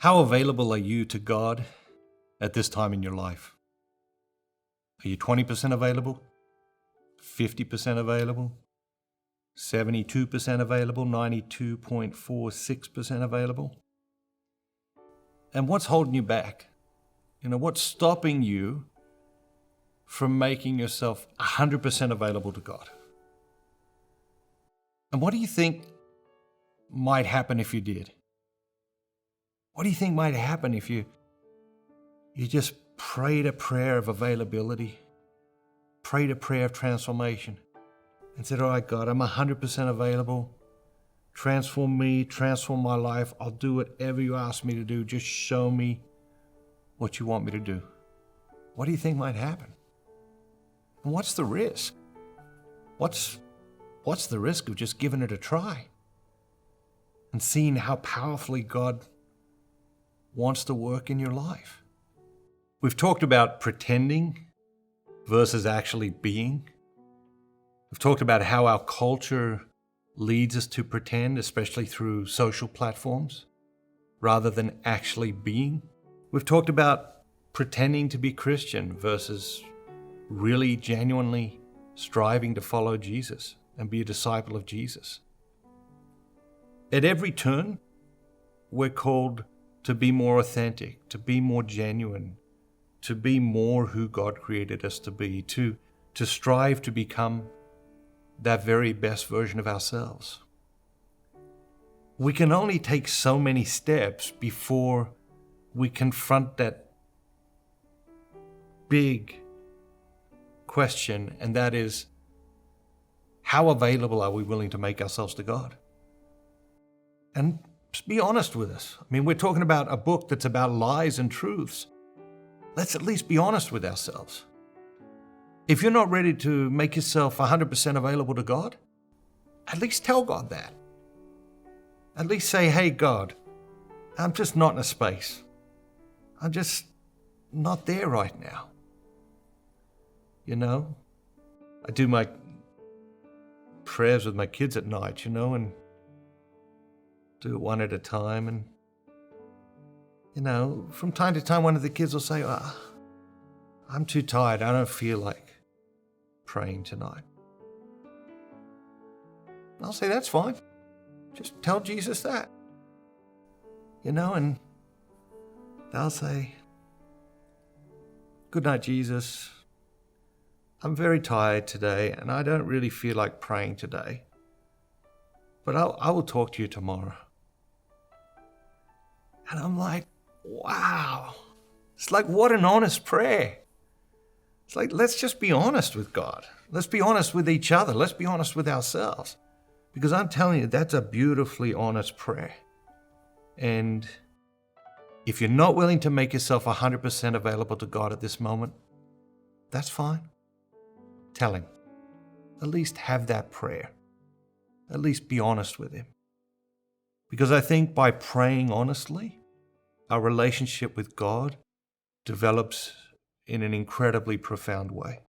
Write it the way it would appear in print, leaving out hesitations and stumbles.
How available are you to God at this time in your life? Are you 20% available? 50% available? 72% available? 92.46% available? And what's holding you back? What's stopping you from making yourself 100% available to God? And what do you think might happen if you did? What do you think might happen if you just prayed a prayer of availability, prayed a prayer of transformation, and said, all right, God, I'm 100% available. Transform me, transform my life. I'll do whatever you ask me to do. Just show me what you want me to do. What do you think might happen? And what's the risk? What's the risk of just giving it a try and seeing how powerfully God wants to work in your life? We've talked about pretending versus actually being. We've talked about how our culture leads us to pretend, especially through social platforms, rather than actually being. We've talked about pretending to be Christian versus really genuinely striving to follow Jesus and be a disciple of Jesus. At every turn, we're called to be more authentic, to be more genuine, to be more who God created us to be, to strive to become that very best version of ourselves. We can only take so many steps before we confront that big question, and that is, how available are we willing to make ourselves to God? And just be honest with us. We're talking about a book that's about lies and truths. Let's at least be honest with ourselves. If you're not ready to make yourself 100% available to God, at least tell God that. At least say, hey, God, I'm just not in a space. I'm just not there right now. I do my prayers with my kids at night, and do it one at a time. And, from time to time, one of the kids will say, I'm too tired. I don't feel like praying tonight. I'll say, that's fine. Just tell Jesus that. And they'll say, good night, Jesus. I'm very tired today and I don't really feel like praying today. But I will talk to you tomorrow. And I'm like, wow. It's like, what an honest prayer. It's like, let's just be honest with God. Let's be honest with each other. Let's be honest with ourselves. Because I'm telling you, that's a beautifully honest prayer. And if you're not willing to make yourself 100% available to God at this moment, that's fine. Tell Him. At least have that prayer. At least be honest with Him. Because I think by praying honestly, our relationship with God develops in an incredibly profound way.